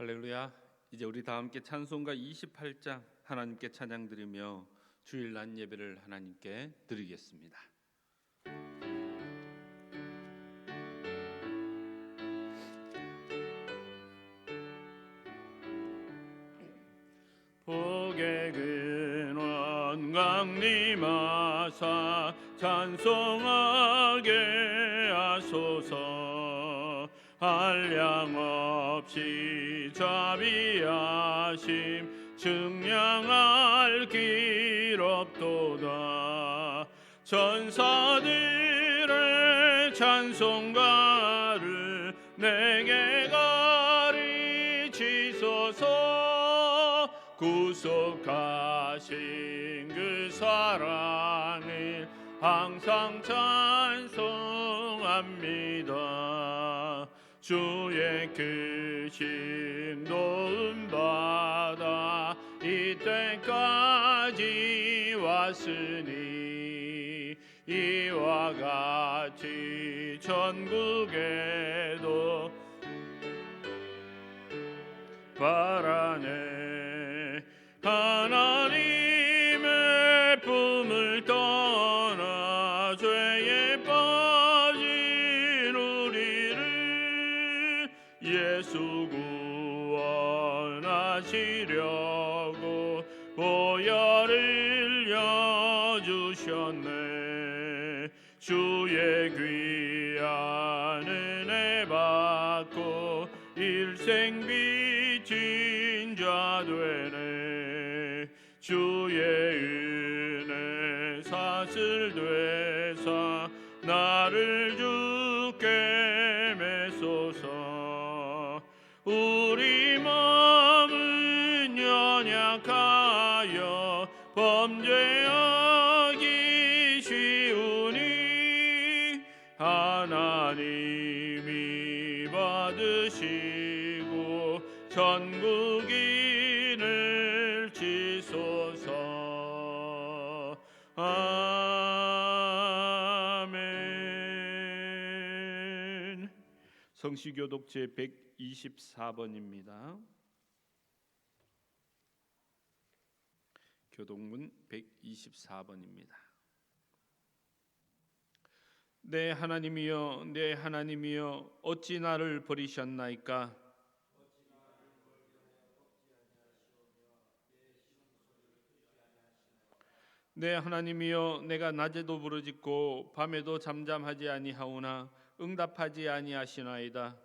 할렐루야. 이제 우리 다 함께 찬송가 28장 하나님께 찬양 드리며 주일 낮 예배를 하나님께 드리겠습니다. 복의 근원 강림하사 찬송하게 하소서. 한량없이 자비하심 증량할 길 없도다. 천사들의 찬송가를 내게 가르치소서. 구속하신 그 사랑을 항상 찬송합니다. 주의 크신 도움 받아 이때까지 왔으니 이와 같이 전국에도 바라네. 하나님의 품을 떠나 죄에 빠진 우리를 예수 구원하시려고 보혈을 흘려주셨네. 주의 귀한 은혜 받고 일생 빚진 자 되네. 주의 은혜 사슬 되사 나를 주께 메소서. 우리 마음은 연약하여 범죄하기 쉬우니 하나님이 받으시고 전국인을 지소서. 아멘. 성시교독 제 124번입니다. 교독문 124번입니다. 내 하나님이여, 내 하나님이여, 어찌 나를 버리셨나이까? 내 하나님이여, 내가 낮에도 부르짖고 밤에도 잠잠하지 아니하오나 응답하지 아니하시나이다.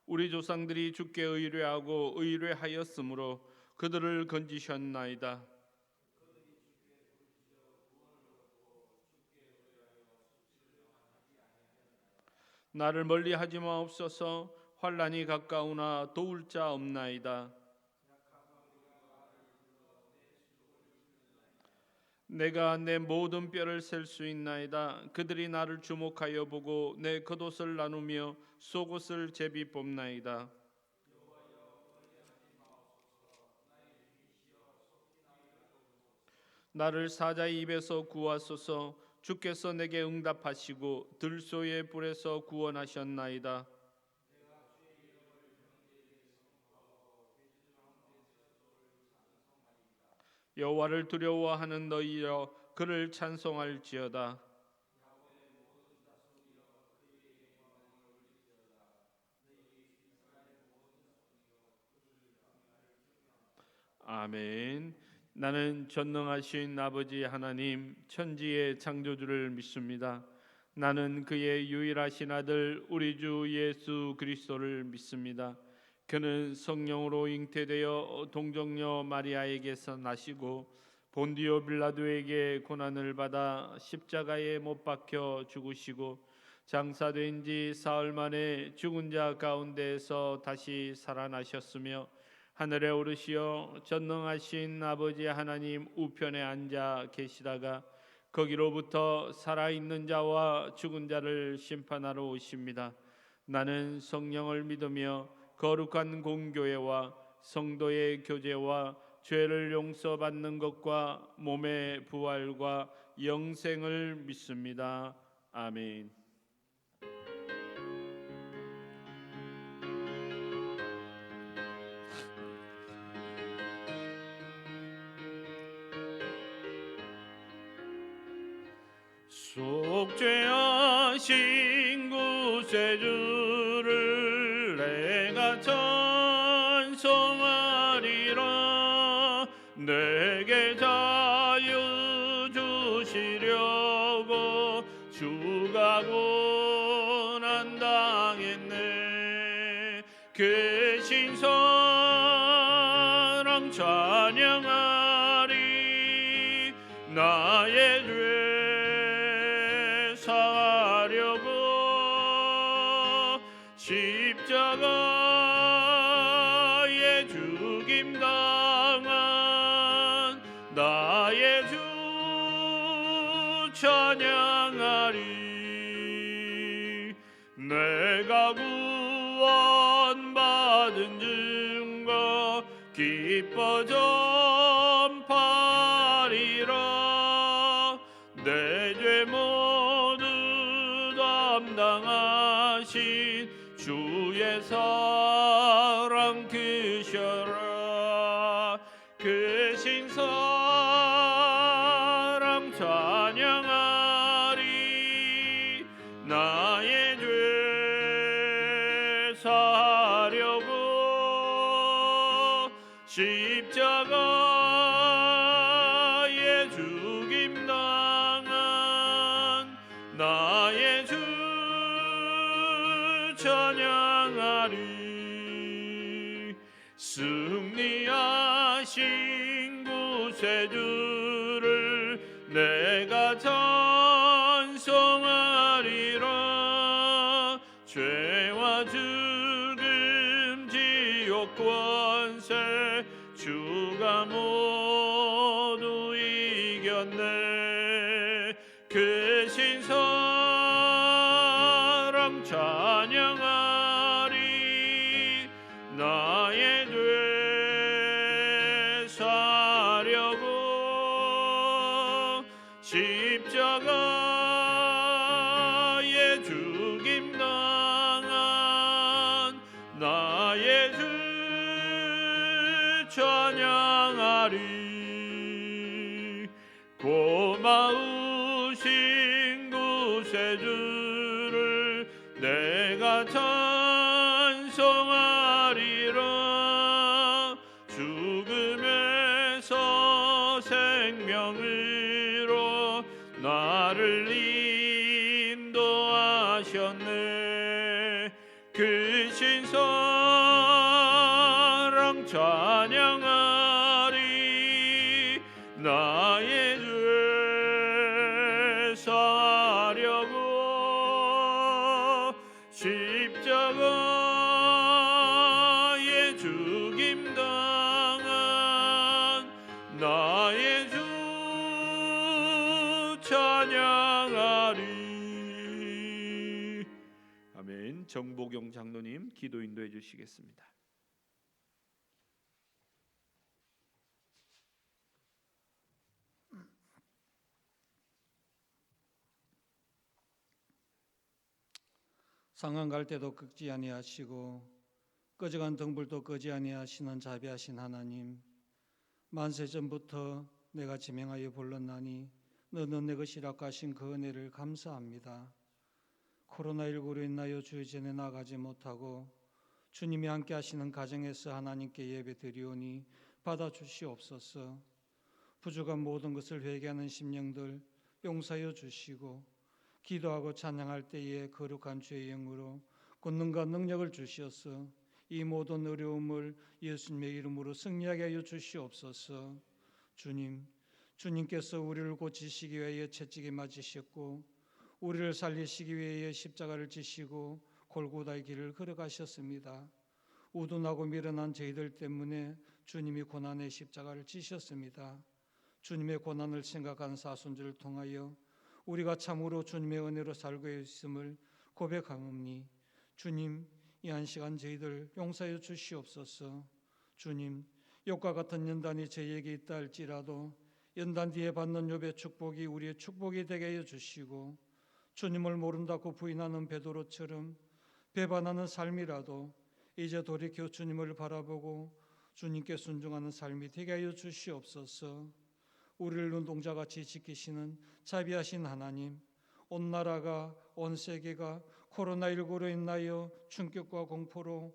우리 조상들이 주께 의뢰하고 의뢰하였으므로 그들을 건지셨나이다. 나를 멀리하지 마옵소서. 환난이 가까우나 도울 자 없나이다. 내가 내 모든 뼈를 셀 수 있나이다. 그들이 나를 주목하여 보고 내 겉옷을 나누며 속옷을 제비 뽑나이다. 나를 사자의 입에서 구하소서. 주께서 내게 응답하시고 들소의 불에서 구원하셨나이다. 여호와를 두려워하는 너희여, 그를 찬송할지어다. 아멘. 나는 전능하신 아버지 하나님, 천지의 창조주를 믿습니다. 나는 그의 유일하신 아들 우리 주 예수 그리스도를 믿습니다. 그는 성령으로 잉태되어 동정녀 마리아에게서 나시고 본디오 빌라도에게 고난을 받아 십자가에 못 박혀 죽으시고 장사된 지 사흘 만에 죽은 자 가운데에서 다시 살아나셨으며 하늘에 오르시어 전능하신 아버지 하나님 우편에 앉아 계시다가 거기로부터 살아있는 자와 죽은 자를 심판하러 오십니다. 나는 성령을 믿으며 거룩한 공교회와 성도의 교제와 죄를 용서받는 것과 몸의 부활과 영생을 믿습니다. 아멘. 속죄하신 구세주를 내가 찬송하리라. 내게 자유 주시려고 주가 고난당했네. 그 신사랑 찬양하리. 나의 죄 사하려고 십자가에 죽임 당한 나의 주 찬양하리. 내가 구원받은 증거 기뻐 전파리라. 내 죄 모두 담당하신 주의 사랑 크셔라. 그 신사랑 찬양하리. 나의 죄 사하려고 십자가에 죽임 당한 나의 주 찬양하리. 승리하신 구세주를 내가 찬송하리라. 죄와 죽음 지옥 권세 주가 모두 이겼네. 그 신사랑 찬양하리. 나의 죄 사하려고 십자가에 죽임 당한 나의 주 찬양하리. 고마우신 구세주를 내가 찬송하리라. 죽음에서 생명으로 나를 인도하셨네. 그 신사랑 찬양하리. 나의 죄 사하려고 십자가에 죽임 당한 나의 주 찬양하리. 아멘. 정보경 장로님 기도 인도해 주시겠습니다. 상한 갈 때도 꺾지 아니하시고 꺼져간 등불도 끄지 아니하시는 자비하신 하나님, 만세 전부터 내가 지명하여 불렀나니 너는 내 것이라 하신 그 은혜를 감사합니다. 코로나19로 인하여 주의 전에 나가지 못하고 주님이 함께 하시는 가정에서 하나님께 예배 드리오니 받아주시옵소서. 부족한 모든 것을 회개하는 심령들 용서하여 주시고 기도하고 찬양할 때에 거룩한 주의 영으로 권능과 능력을 주시어서 이 모든 어려움을 예수님의 이름으로 승리하게 하여 주시옵소서. 주님께서 우리를 고치시기 위하여 채찍에 맞으셨고 우리를 살리시기 위하여 십자가를 지시고 골고다의 길을 걸어가셨습니다. 우둔하고 미련한 저희들 때문에 주님이 고난의 십자가를 지셨습니다. 주님의 고난을 생각한 사순절을 통하여 우리가 참으로 주님의 은혜로 살고 있음을 고백하오니 주님, 이 한 시간 저희들 용서해 주시옵소서. 주님, 욕과 같은 연단이 저희에게 있다 할지라도 연단 뒤에 받는 욥의 축복이 우리의 축복이 되게 하여 주시고 주님을 모른다고 부인하는 베드로처럼 배반하는 삶이라도 이제 돌이켜 주님을 바라보고 주님께 순종하는 삶이 되게 하여 주시옵소서. 우리를 눈동자같이 지키시는 자비하신 하나님, 온 나라가, 온 세계가 코로나19로 인하여 충격과 공포로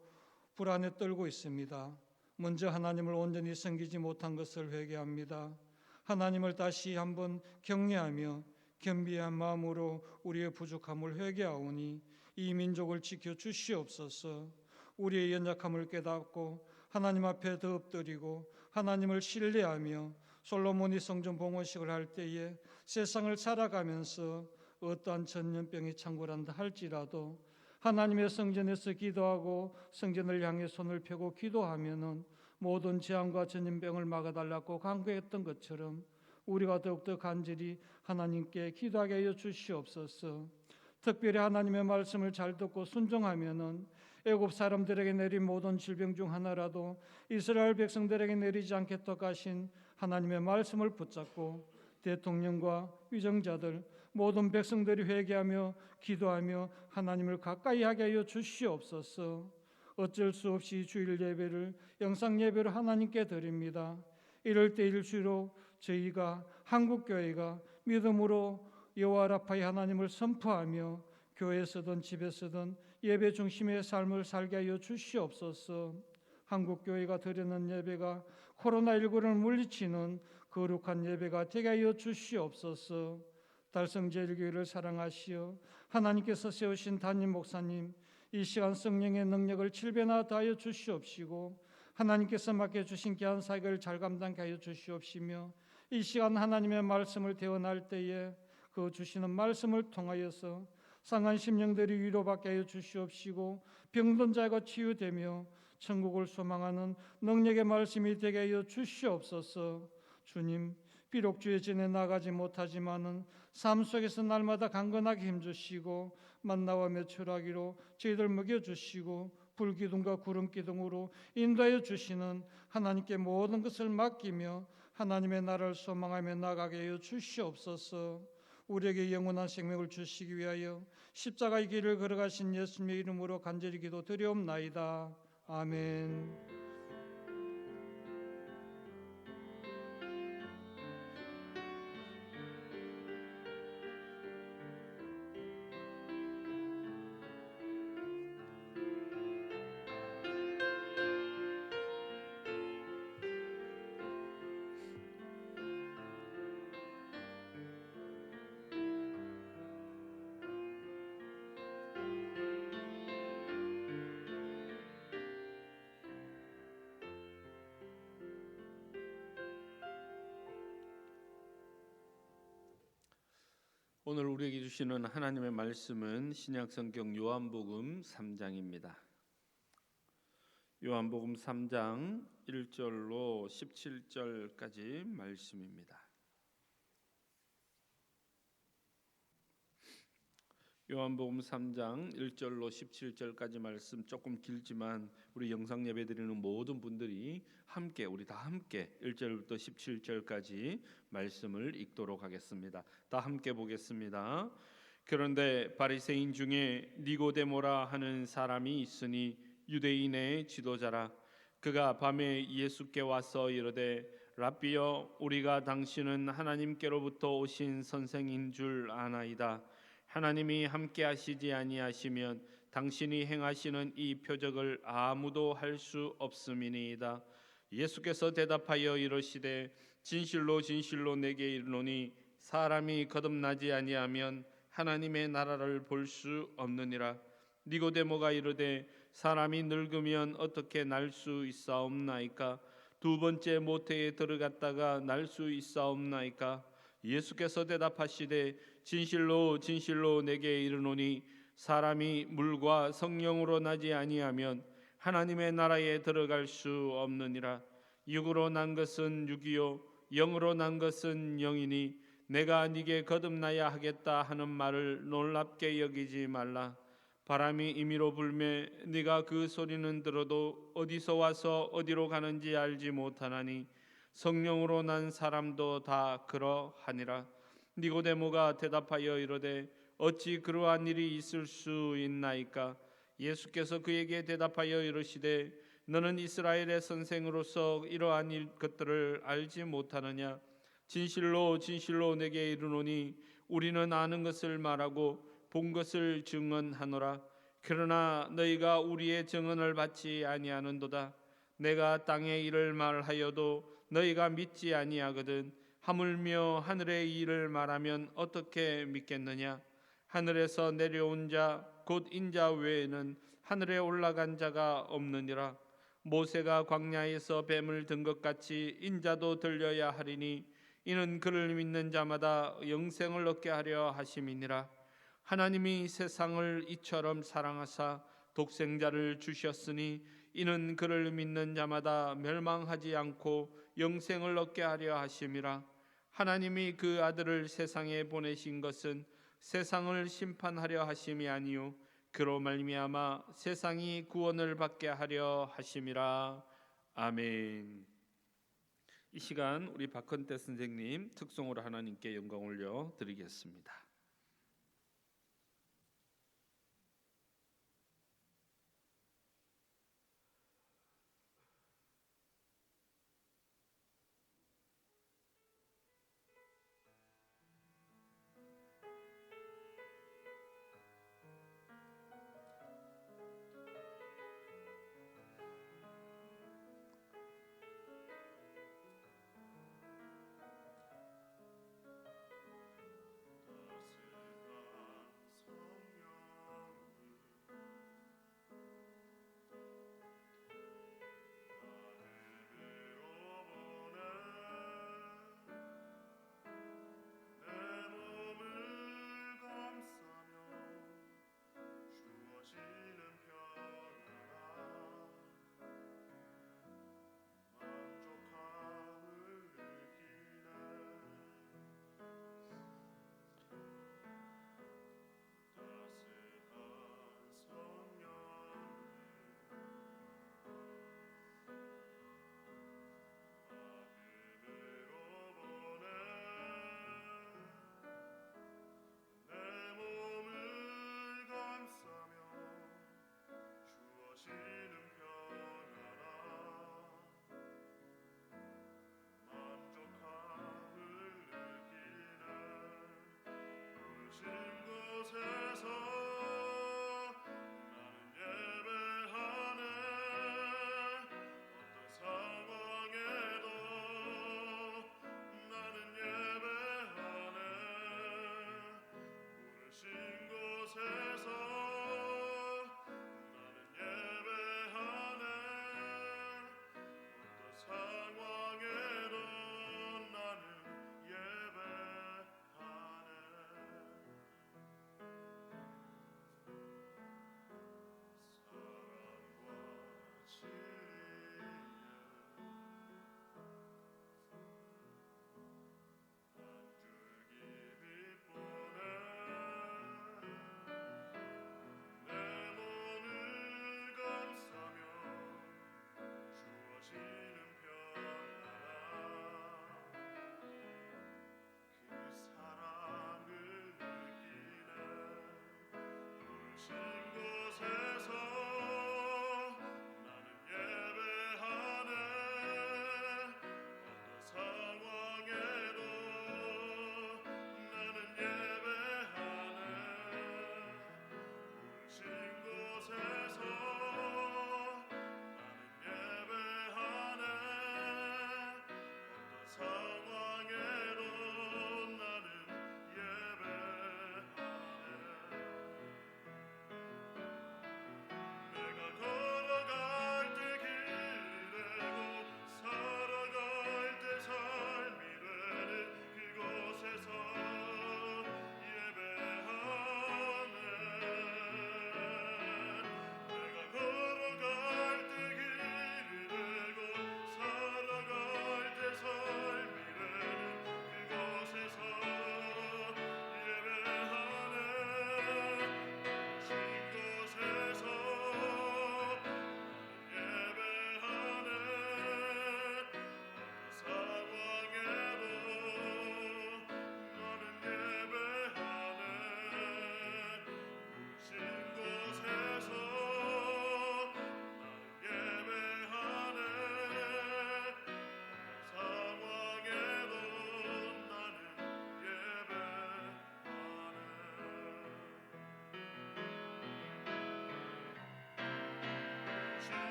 불안에 떨고 있습니다. 먼저 하나님을 온전히 섬기지 못한 것을 회개합니다. 하나님을 다시 한번 경외하며 겸비한 마음으로 우리의 부족함을 회개하오니 이 민족을 지켜 주시옵소서. 우리의 연약함을 깨닫고 하나님 앞에 더 엎드리고 하나님을 신뢰하며 솔로몬이 성전 봉헌식을 할 때에 세상을 살아가면서 어떠한 전염병이 창궐한다 할지라도 하나님의 성전에서 기도하고 성전을 향해 손을 펴고 기도하면은 모든 재앙과 전염병을 막아달라고 간구했던 것처럼 우리가 더욱더 간절히 하나님께 기도하게 하여 주시옵소서. 특별히 하나님의 말씀을 잘 듣고 순종하면은 애굽 사람들에게 내린 모든 질병 중 하나라도 이스라엘 백성들에게 내리지 않겠다고 하신 하나님의 말씀을 붙잡고 대통령과 위정자들 모든 백성들이 회개하며 기도하며 하나님을 가까이 하게 하여 주시옵소서. 어쩔 수 없이 주일 예배를 영상 예배로 하나님께 드립니다. 이럴 때일수록 저희가 한국교회가 믿음으로 여호와 라파의 하나님을 선포하며 교회에서든 집에서든 예배 중심의 삶을 살게 하여 주시옵소서. 한국교회가 드리는 예배가 코로나19를 물리치는 거룩한 예배가 되게 하여 주시옵소서. 달성제일교회를 사랑하시어 하나님께서 세우신 담임 목사님 이 시간 성령의 능력을 7배나 더하여 주시옵시고 하나님께서 맡겨주신 귀한 사역을 잘 감당케 하여 주시옵시며 이 시간 하나님의 말씀을 대언할 때에 그 주시는 말씀을 통하여서 상한 심령들이 위로받게 하여 주시옵시고 병든 자가 치유되며 천국을 소망하는 능력의 말씀이 되게 하여 주시옵소서. 주님, 비록 주의 전에 나가지 못하지만은 삶 속에서 날마다 강건하게 힘주시고 만나와 메추라기로 저희들 먹여주시고 불기둥과 구름기둥으로 인도하여 주시는 하나님께 모든 것을 맡기며 하나님의 나라를 소망하며 나가게 하여 주시옵소서. 우리에게 영원한 생명을 주시기 위하여 십자가의 길을 걸어가신 예수님의 이름으로 간절히 기도드리옵나이다. 아멘. 오늘 우리에게 주시는 하나님의 말씀은 신약성경 요한복음 3장입니다. 요한복음 3장 1절로 17절까지 말씀입니다. 요한복음 3장 1절로 17절까지 말씀 조금 길지만 우리 영상 예배 드리는 모든 분들이 함께 우리 다 함께 1절부터 17절까지 말씀을 읽도록 하겠습니다. 다 함께 보겠습니다. 그런데 바리새인 중에 니고데모라 하는 사람이 있으니 유대인의 지도자라. 그가 밤에 예수께 와서 이르되 랍비여 우리가 당신은 하나님께로부터 오신 선생인 줄 아나이다. 하나님이 함께 하시지 아니하시면 당신이 행하시는 이 표적을 아무도 할 수 없음이니이다. 예수께서 대답하여 이르시되 진실로 진실로 내게 이르노니 사람이 거듭나지 아니하면 하나님의 나라를 볼 수 없느니라. 니고데모가 이르되 사람이 늙으면 어떻게 날 수 있사옵나이까? 두 번째 모태에 들어갔다가 날 수 있사옵나이까? 예수께서 대답하시되 진실로 진실로 내게 이르노니 사람이 물과 성령으로 나지 아니하면 하나님의 나라에 들어갈 수 없느니라. 육으로 난 것은 육이요 영으로 난 것은 영이니 내가 네게 거듭나야 하겠다 하는 말을 놀랍게 여기지 말라. 바람이 임의로 불매 네가 그 소리는 들어도 어디서 와서 어디로 가는지 알지 못하나니 성령으로 난 사람도 다 그러하니라. 니고데모가 대답하여 이르되 어찌 그러한 일이 있을 수 있나이까? 예수께서 그에게 대답하여 이르시되 너는 이스라엘의 선생으로서 이러한 것들을 알지 못하느냐? 진실로 진실로 내게 이르노니 우리는 아는 것을 말하고 본 것을 증언하노라. 그러나 너희가 우리의 증언을 받지 아니하는도다. 내가 땅의 일을 말하여도 너희가 믿지 아니하거든. 하물며 하늘의 일을 말하면 어떻게 믿겠느냐? 하늘에서 내려온 자 곧 인자 외에는 하늘에 올라간 자가 없느니라. 모세가 광야에서 뱀을 든 것 같이 인자도 들려야 하리니 이는 그를 믿는 자마다 영생을 얻게 하려 하심이니라. 하나님이 세상을 이처럼 사랑하사 독생자를 주셨으니 이는 그를 믿는 자마다 멸망하지 않고 영생을 얻게 하려 하심이라. 하나님이 그 아들을 세상에 보내신 것은 세상을 심판하려 하심이 아니요 그로 말미암아 세상이 구원을 받게 하려 하심이라. 아멘. 이 시간 우리 박헌태 선생님 특송으로 하나님께 영광 올려 드리겠습니다.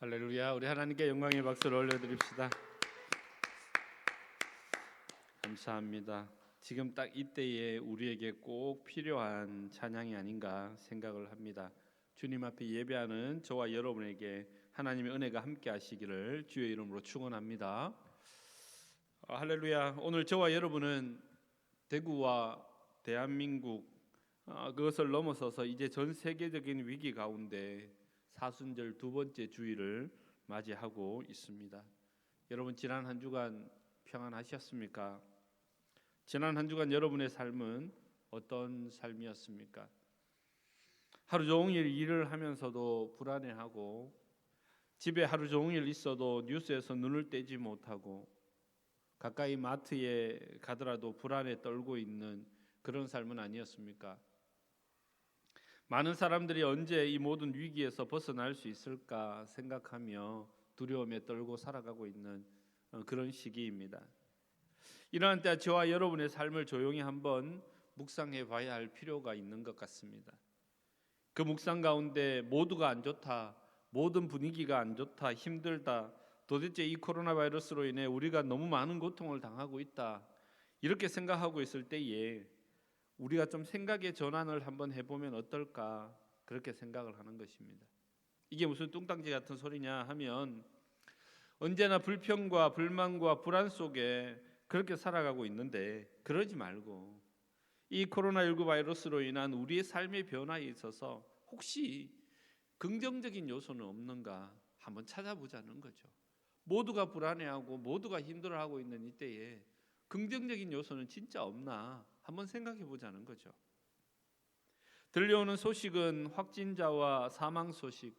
할렐루야. 우리 하나님께 영광의 박수를 올려드립시다. 감사합니다. 지금 딱 이때에 우리에게 꼭 필요한 찬양이 아닌가 생각을 합니다. 주님 앞에 예배하는 저와 여러분에게 하나님의 은혜가 함께 하시기를 주의 이름으로 축원합니다. 할렐루야. 오늘 저와 여러분은 대구와 대한민국 그것을 넘어서서 이제 전 세계적인 위기 가운데 사순절 두 번째 주일을 맞이하고 있습니다. 여러분 지난 한 주간 평안하셨습니까? 지난 한 주간 여러분의 삶은 어떤 삶이었습니까? 하루 종일 일을 하면서도 불안해하고 집에 하루 종일 있어도 뉴스에서 눈을 떼지 못하고 가까이 마트에 가더라도 불안에 떨고 있는 그런 삶은 아니었습니까? 많은 사람들이 언제 이 모든 위기에서 벗어날 수 있을까 생각하며 두려움에 떨고 살아가고 있는 그런 시기입니다. 이러한 때 저와 여러분의 삶을 조용히 한번 묵상해 봐야 할 필요가 있는 것 같습니다. 그 묵상 가운데 모두가 안 좋다, 모든 분위기가 안 좋다, 힘들다, 도대체 이 코로나 바이러스로 인해 우리가 너무 많은 고통을 당하고 있다, 이렇게 생각하고 있을 때에 우리가 좀 생각의 전환을 한번 해보면 어떨까, 그렇게 생각을 하는 것입니다. 이게 무슨 뚱딴지 같은 소리냐 하면 언제나 불평과 불만과 불안 속에 그렇게 살아가고 있는데 그러지 말고 이 코로나19 바이러스로 인한 우리의 삶의 변화에 있어서 혹시 긍정적인 요소는 없는가 한번 찾아보자는 거죠. 모두가 불안해하고 모두가 힘들어하고 있는 이때에 긍정적인 요소는 진짜 없나 한번 생각해 보자는 거죠. 들려오는 소식은 확진자와 사망 소식,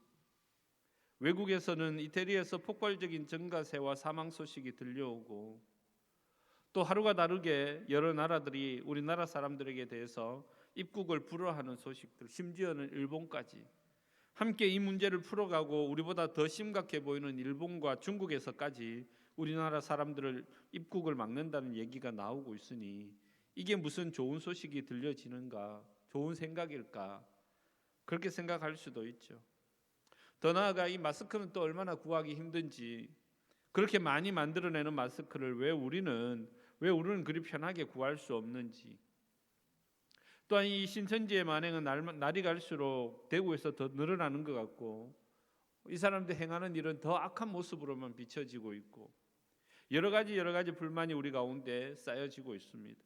외국에서는 이태리에서 폭발적인 증가세와 사망 소식이 들려오고 또 하루가 다르게 여러 나라들이 우리나라 사람들에게 대해서 입국을 불허하는 소식들, 심지어는 일본까지 함께 이 문제를 풀어가고 우리보다 더 심각해 보이는 일본과 중국에서까지 우리나라 사람들을 입국을 막는다는 얘기가 나오고 있으니 이게 무슨 좋은 소식이 들려지는가, 좋은 생각일까, 그렇게 생각할 수도 있죠. 더 나아가 이 마스크는 또 얼마나 구하기 힘든지, 그렇게 많이 만들어내는 마스크를 왜 우리는 그리 편하게 구할 수 없는지, 또한 이 신천지의 만행은 날이 갈수록 대구에서 더 늘어나는 것 같고 이 사람들 행하는 일은 더 악한 모습으로만 비춰지고 있고 여러 가지 불만이 우리 가운데 쌓여지고 있습니다.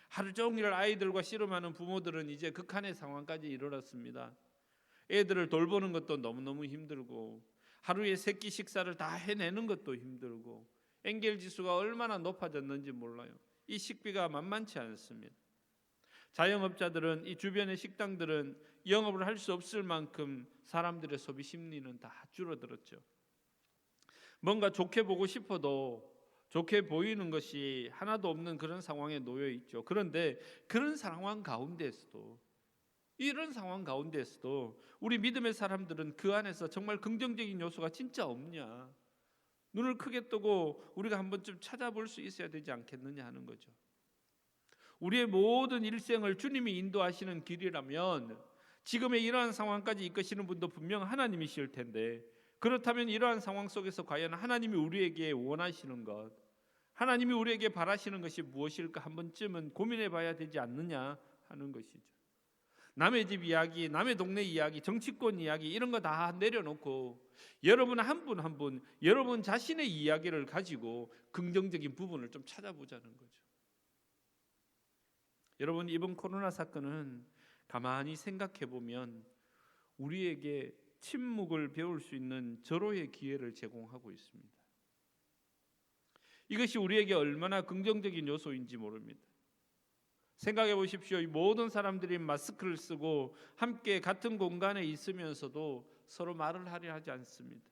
하루 종일 아이들과 씨름하는 부모들은 이제 극한의 상황까지 이르렀습니다. 애들을 돌보는 것도 너무너무 힘들고 하루에 세 끼 식사를 다 해내는 것도 힘들고 엔겔 지수가 얼마나 높아졌는지 몰라요. 이 식비가 만만치 않습니다. 자영업자들은 이 주변의 식당들은 영업을 할 수 없을 만큼 사람들의 소비 심리는 다 줄어들었죠. 뭔가 좋게 보고 싶어도 좋게 보이는 것이 하나도 없는 그런 상황에 놓여 있죠. 그런데 그런 상황 가운데에서도 우리 믿음의 사람들은 그 안에서 정말 긍정적인 요소가 진짜 없냐, 눈을 크게 뜨고 우리가 한번쯤 찾아볼 수 있어야 되지 않겠느냐 하는 거죠. 우리의 모든 일생을 주님이 인도하시는 길이라면 지금의 이러한 상황까지 이끄시는 분도 분명 하나님이실 텐데, 그렇다면 이러한 상황 속에서 과연 하나님이 우리에게 원하시는 것, 하나님이 우리에게 바라시는 것이 무엇일까 한 번쯤은 고민해 봐야 되지 않느냐 하는 것이죠. 남의 집 이야기, 남의 동네 이야기, 정치권 이야기 이런 거 다 내려놓고 여러분 한 분 한 분 여러분 자신의 이야기를 가지고 긍정적인 부분을 좀 찾아보자는 거죠. 여러분, 이번 코로나 사건은 가만히 생각해 보면 우리에게 침묵을 배울 수 있는 절호의 기회를 제공하고 있습니다. 이것이 우리에게 얼마나 긍정적인 요소인지 모릅니다. 생각해 보십시오. 이 모든 사람들이 마스크를 쓰고 함께 같은 공간에 있으면서도 서로 말을 하려 하지 않습니다.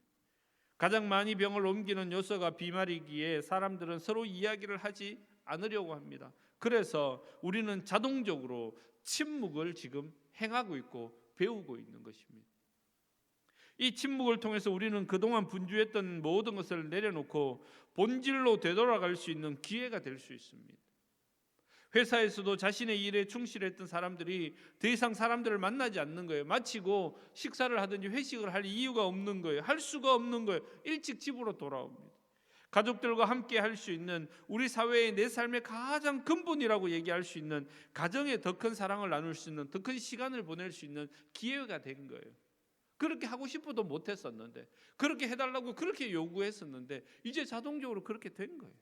가장 많이 병을 옮기는 요소가 비말이기에 사람들은 서로 이야기를 하지 않으려고 합니다. 그래서 우리는 자동적으로 침묵을 지금 행하고 있고 배우고 있는 것입니다. 이 침묵을 통해서 우리는 그동안 분주했던 모든 것을 내려놓고 본질로 되돌아갈 수 있는 기회가 될 수 있습니다. 회사에서도 자신의 일에 충실했던 사람들이 더 이상 사람들을 만나지 않는 거예요. 마치고 식사를 하든지 회식을 할 이유가 없는 거예요. 할 수가 없는 거예요. 일찍 집으로 돌아옵니다. 가족들과 함께 할 수 있는, 우리 사회의 내 삶의 가장 근본이라고 얘기할 수 있는, 가정에 더 큰 사랑을 나눌 수 있는, 더 큰 시간을 보낼 수 있는 기회가 된 거예요. 그렇게 하고 싶어도 못했었는데, 그렇게 해달라고 그렇게 요구했었는데 이제 자동적으로 그렇게 된 거예요.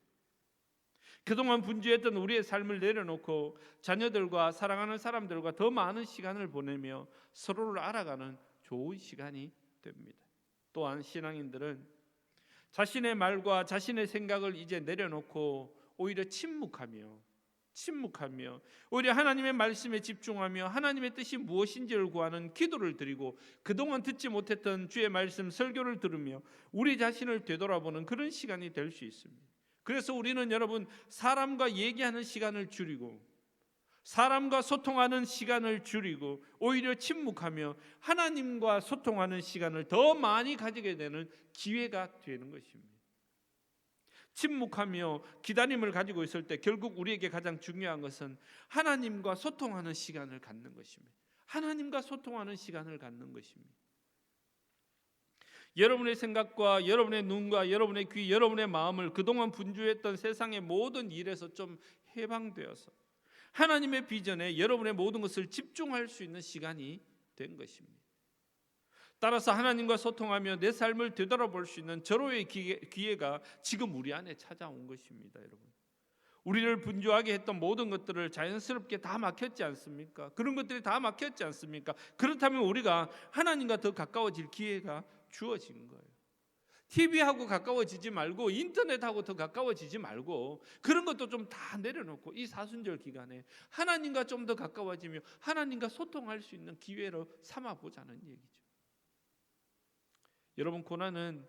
그동안 분주했던 우리의 삶을 내려놓고 자녀들과 사랑하는 사람들과 더 많은 시간을 보내며 서로를 알아가는 좋은 시간이 됩니다. 또한 신앙인들은 자신의 말과 자신의 생각을 이제 내려놓고 오히려 침묵하며 오히려 하나님의 말씀에 집중하며 하나님의 뜻이 무엇인지를 구하는 기도를 드리고 그동안 듣지 못했던 주의 말씀 설교를 들으며 우리 자신을 되돌아보는 그런 시간이 될 수 있습니다. 그래서 우리는 여러분, 사람과 얘기하는 시간을 줄이고 사람과 소통하는 시간을 줄이고 오히려 침묵하며 하나님과 소통하는 시간을 더 많이 가지게 되는 기회가 되는 것입니다. 침묵하며 기다림을 가지고 있을 때 결국 우리에게 가장 중요한 것은 하나님과 소통하는 시간을 갖는 것입니다. 하나님과 소통하는 시간을 갖는 것입니다. 여러분의 생각과 여러분의 눈과 여러분의 귀, 여러분의 마음을 그동안 분주했던 세상의 모든 일에서 좀 해방되어서 하나님의 비전에 여러분의 모든 것을 집중할 수 있는 시간이 된 것입니다. 따라서 하나님과 소통하며 내 삶을 되돌아볼 수 있는 절호의 기회가 지금 우리 안에 찾아온 것입니다. 여러분, 우리를 분주하게 했던 모든 것들을 자연스럽게 다 막혔지 않습니까? 그런 것들이 다 막혔지 않습니까? 그렇다면 우리가 하나님과 더 가까워질 기회가 주어진 거예요. TV하고 가까워지지 말고 인터넷하고 더 가까워지지 말고 그런 것도 좀 다 내려놓고 이 사순절 기간에 하나님과 좀 더 가까워지며 하나님과 소통할 수 있는 기회로 삼아보자는 얘기죠. 여러분, 고난은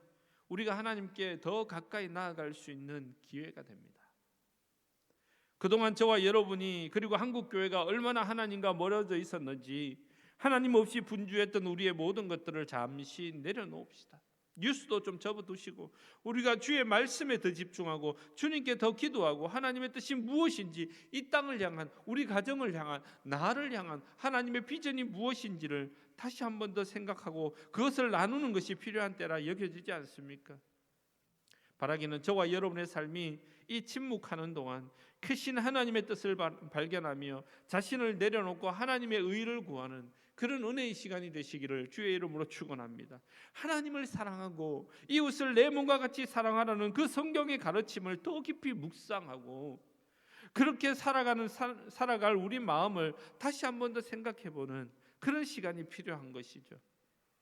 우리가 하나님께 더 가까이 나아갈 수 있는 기회가 됩니다. 그동안 저와 여러분이 그리고 한국교회가 얼마나 하나님과 멀어져 있었는지 하나님 없이 분주했던 우리의 모든 것들을 잠시 내려놓읍시다. 뉴스도 좀 접어두시고 우리가 주의 말씀에 더 집중하고 주님께 더 기도하고 하나님의 뜻이 무엇인지, 이 땅을 향한, 우리 가정을 향한, 나를 향한 하나님의 비전이 무엇인지를 다시 한 번 더 생각하고 그것을 나누는 것이 필요한 때라 여겨지지 않습니까? 바라기는 저와 여러분의 삶이 이 침묵하는 동안 크신 하나님의 뜻을 발견하며 자신을 내려놓고 하나님의 의를 구하는 그런 은혜의 시간이 되시기를 주의 이름으로 축원합니다. 하나님을 사랑하고 이웃을 내 몸과 같이 사랑하라는 그 성경의 가르침을 더 깊이 묵상하고 그렇게 살아갈 우리 마음을 다시 한 번 더 생각해보는 그런 시간이 필요한 것이죠.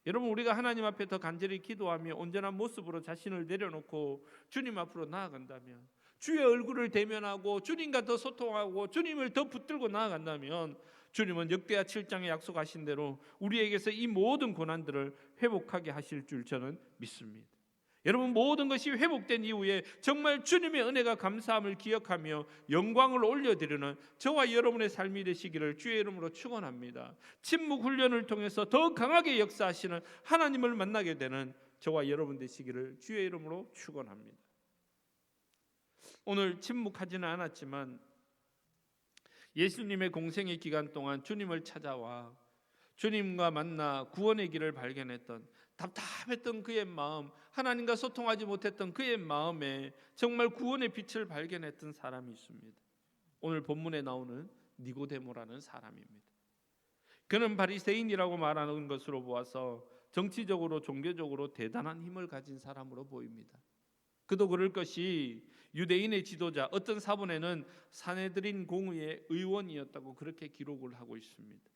여러분, 우리가 하나님 앞에 더 간절히 기도하며 온전한 모습으로 자신을 내려놓고 주님 앞으로 나아간다면, 주의 얼굴을 대면하고 주님과 더 소통하고 주님을 더 붙들고 나아간다면 주님은 역대하 7장에 약속하신 대로 우리에게서 이 모든 고난들을 회복하게 하실 줄 저는 믿습니다. 여러분, 모든 것이 회복된 이후에 정말 주님의 은혜가 감사함을 기억하며 영광을 올려드리는 저와 여러분의 삶이 되시기를 주의 이름으로 축원합니다. 침묵 훈련을 통해서 더 강하게 역사하시는 하나님을 만나게 되는 저와 여러분 되시기를 주의 이름으로 축원합니다. 오늘 침묵하지는 않았지만 예수님의 공생의 기간 동안 주님을 찾아와 주님과 만나 구원의 길을 발견했던, 답답했던 그의 마음, 하나님과 소통하지 못했던 그의 마음에 정말 구원의 빛을 발견했던 사람이 있습니다. 오늘 본문에 나오는 니고데모라는 사람입니다. 그는 바리새인이라고 말하는 것으로 보아서 정치적으로 종교적으로 대단한 힘을 가진 사람으로 보입니다. 그도 그럴 것이 유대인의 지도자, 어떤 사본에는 사내들인 공의의 의원이었다고 그렇게 기록을 하고 있습니다.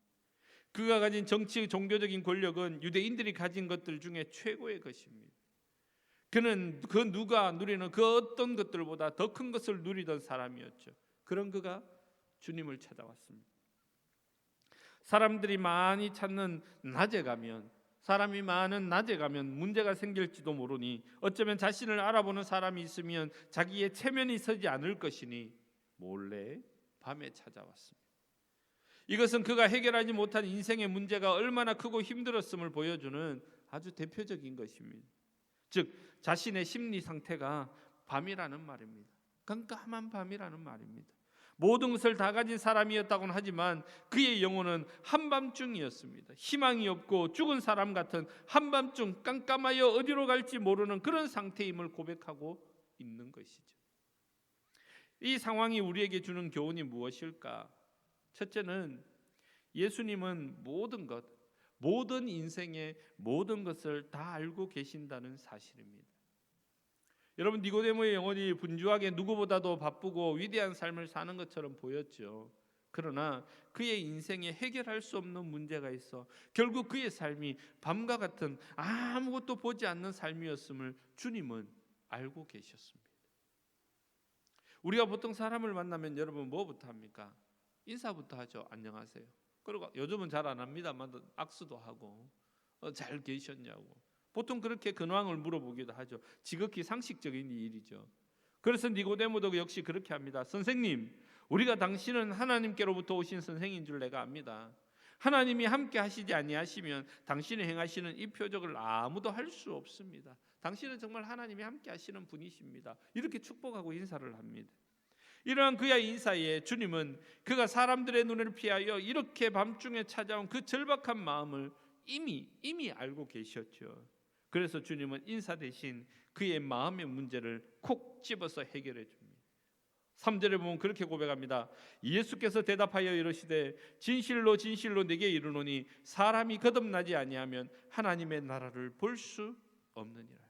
그가 가진 정치 종교적인 권력은 유대인들이 가진 것들 중에 최고의 것입니다. 그는 그 누가 누리는 그 어떤 것들보다 더 큰 것을 누리던 사람이었죠. 그런 그가 주님을 찾아왔습니다. 사람들이 많이 찾는 낮에 가면, 사람이 많은 낮에 가면 문제가 생길지도 모르니 어쩌면 자신을 알아보는 사람이 있으면 자기의 체면이 서지 않을 것이니 몰래 밤에 찾아왔습니다. 이것은 그가 해결하지 못한 인생의 문제가 얼마나 크고 힘들었음을 보여주는 아주 대표적인 것입니다. 즉 자신의 심리 상태가 밤이라는 말입니다. 깜깜한 밤이라는 말입니다. 모든 것을 다 가진 사람이었다고는 하지만 그의 영혼은 한밤중이었습니다. 희망이 없고 죽은 사람 같은 한밤중 깜깜하여 어디로 갈지 모르는 그런 상태임을 고백하고 있는 것이죠. 이 상황이 우리에게 주는 교훈이 무엇일까? 첫째는 예수님은 모든 인생의 모든 것을 다 알고 계신다는 사실입니다. 여러분, 니고데모의 영혼이 분주하게 누구보다도 바쁘고 위대한 삶을 사는 것처럼 보였죠. 그러나 그의 인생에 해결할 수 없는 문제가 있어 결국 그의 삶이 밤과 같은 아무것도 보지 않는 삶이었음을 주님은 알고 계셨습니다. 우리가 보통 사람을 만나면 여러분 뭐부터 합니까? 인사부터 하죠. 안녕하세요. 그리고 요즘은 잘 안 합니다만 악수도 하고 잘 계셨냐고. 보통 그렇게 근황을 물어보기도 하죠. 지극히 상식적인 일이죠. 그래서 니고데모도 역시 그렇게 합니다. 선생님, 우리가 당신은 하나님께로부터 오신 선생인 줄 내가 압니다. 하나님이 함께 하시지 아니하시면 당신이 행하시는 이 표적을 아무도 할 수 없습니다. 당신은 정말 하나님이 함께 하시는 분이십니다. 이렇게 축복하고 인사를 합니다. 이러한 그의 인사에 주님은 그가 사람들의 눈을 피하여 이렇게 밤중에 찾아온 그 절박한 마음을 이미 알고 계셨죠. 그래서 주님은 인사 대신 그의 마음의 문제를 콕 집어서 해결해 줍니다. 3절에 보면 그렇게 고백합니다. 예수께서 대답하여 이르시되 진실로 진실로 내게 이르노니 사람이 거듭나지 아니하면 하나님의 나라를 볼 수 없느니라.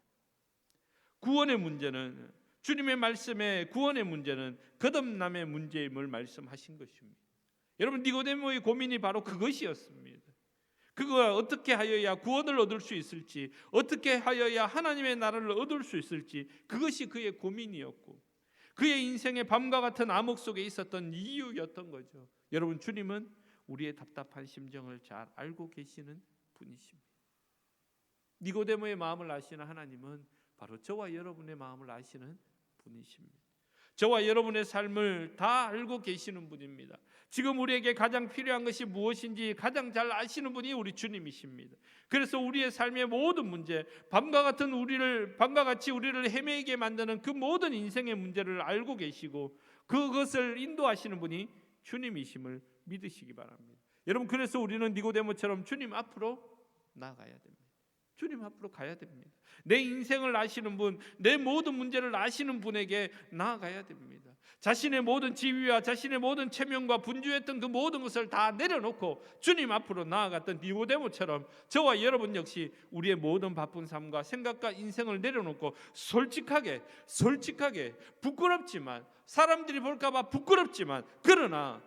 구원의 문제는, 주님의 말씀에 구원의 문제는 거듭남의 문제임을 말씀하신 것입니다. 여러분, 니고데모의 고민이 바로 그것이었습니다. 그가 어떻게 하여야 구원을 얻을 수 있을지, 어떻게 하여야 하나님의 나라를 얻을 수 있을지, 그것이 그의 고민이었고 그의 인생의 밤과 같은 암흑 속에 있었던 이유였던 거죠. 여러분, 주님은 우리의 답답한 심정을 잘 알고 계시는 분이십니다. 니고데모의 마음을 아시는 하나님은 바로 저와 여러분의 마음을 아시는 분이십니다. 저와 여러분의 삶을 다 알고 계시는 분입니다. 지금 우리에게 가장 필요한 것이 무엇인지 가장 잘 아시는 분이 우리 주님이십니다. 그래서 우리의 삶의 모든 문제, 밤과 같이 우리를 헤매게 만드는 그 모든 인생의 문제를 알고 계시고 그것을 인도하시는 분이 주님이심을 믿으시기 바랍니다. 여러분, 그래서 우리는 니고데모처럼 주님 앞으로 나아가야 됩니다. 주님 앞으로 가야 됩니다. 내 인생을 아시는 분, 내 모든 문제를 아시는 분에게 나아가야 됩니다. 자신의 모든 지위와 자신의 모든 체면과 분주했던 그 모든 것을 다 내려놓고 주님 앞으로 나아갔던 니고데모처럼 저와 여러분 역시 우리의 모든 바쁜 삶과 생각과 인생을 내려놓고 솔직하게 부끄럽지만, 사람들이 볼까 봐 부끄럽지만, 그러나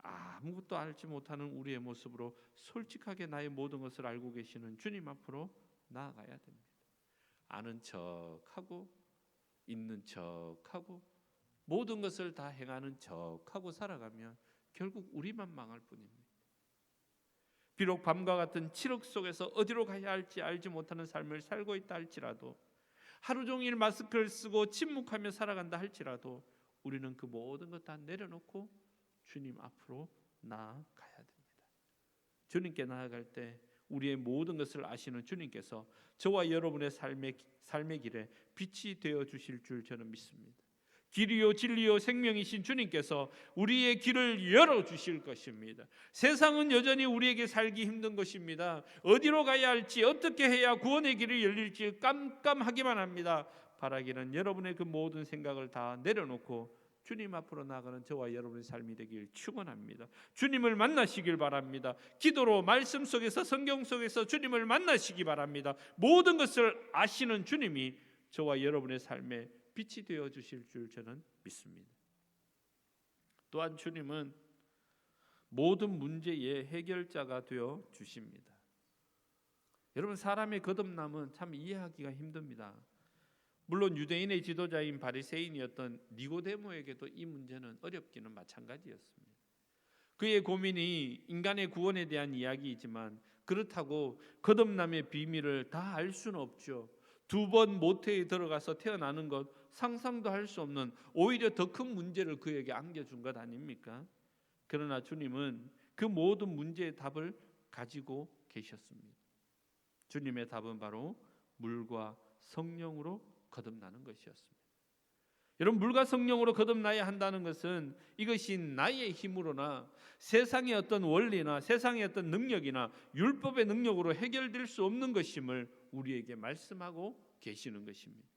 아무것도 알지 못하는 우리의 모습으로 솔직하게 나의 모든 것을 알고 계시는 주님 앞으로 나아가야 됩니다. 아는 척하고 있는 척하고 모든 것을 다 행하는 척하고 살아가면 결국 우리만 망할 뿐입니다. 비록 밤과 같은 칠흑 속에서 어디로 가야 할지 알지 못하는 삶을 살고 있다 할지라도, 하루 종일 마스크를 쓰고 침묵하며 살아간다 할지라도 우리는 그 모든 것 다 내려놓고 주님 앞으로 나아가야 됩니다. 주님께 나아갈 때 우리의 모든 것을 아시는 주님께서 저와 여러분의 삶의 길에 빛이 되어 주실 줄 저는 믿습니다. 길이요 진리요 생명이신 주님께서 우리의 길을 열어주실 것입니다. 세상은 여전히 우리에게 살기 힘든 것입니다. 어디로 가야 할지, 어떻게 해야 구원의 길이 열릴지 깜깜하기만 합니다. 바라기는 여러분의 그 모든 생각을 다 내려놓고 주님 앞으로 나아가는 저와 여러분의 삶이 되길 축원합니다. 주님을 만나시길 바랍니다. 기도로 말씀 속에서, 성경 속에서 주님을 만나시기 바랍니다. 모든 것을 아시는 주님이 저와 여러분의 삶에 빛이 되어 주실 줄 저는 믿습니다. 또한 주님은 모든 문제의 해결자가 되어 주십니다. 여러분, 사람의 거듭남은 참 이해하기가 힘듭니다. 물론 유대인의 지도자인 바리새인이었던 니고데모에게도 이 문제는 어렵기는 마찬가지였습니다. 그의 고민이 인간의 구원에 대한 이야기이지만 그렇다고 거듭남의 비밀을 다 알 수는 없죠. 2번 모태에 들어가서 태어나는 것 상상도 할 수 없는, 오히려 더 큰 문제를 그에게 안겨준 것 아닙니까? 그러나 주님은 그 모든 문제의 답을 가지고 계셨습니다. 주님의 답은 바로 물과 성령으로 거듭나는 것이었습니다. 여러분, 물과 성령으로 거듭나야 한다는 것은 이것이 나의 힘으로나 세상의 어떤 원리나 세상의 어떤 능력이나 율법의 능력으로 해결될 수 없는 것임을 우리에게 말씀하고 계시는 것입니다.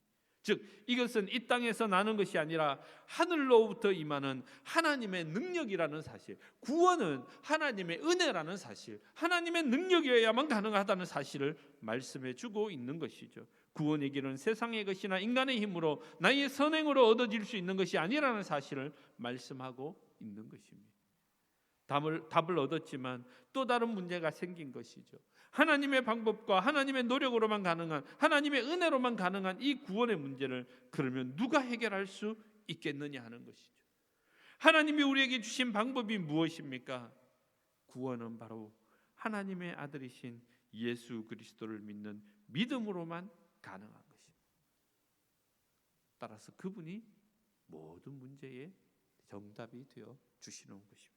즉 이것은 이 땅에서 나는 것이 아니라 하늘로부터 임하는 하나님의 능력이라는 사실, 구원은 하나님의 은혜라는 사실, 하나님의 능력이어야만 가능하다는 사실을 말씀해 주고 있는 것이죠. 구원의 길은 세상의 것이나 인간의 힘으로 나의 선행으로 얻어질 수 있는 것이 아니라는 사실을 말씀하고 있는 것입니다. 답을 얻었지만 또 다른 문제가 생긴 것이죠. 하나님의 방법과 하나님의 노력으로만 가능한, 하나님의 은혜로만 가능한 이 구원의 문제를 그러면 누가 해결할 수 있겠느냐 하는 것이죠. 하나님이 우리에게 주신 방법이 무엇입니까? 구원은 바로 하나님의 아들이신 예수 그리스도를 믿는 믿음으로만 가능한 것입니다. 따라서 그분이 모든 문제의 정답이 되어 주시는 것입니다.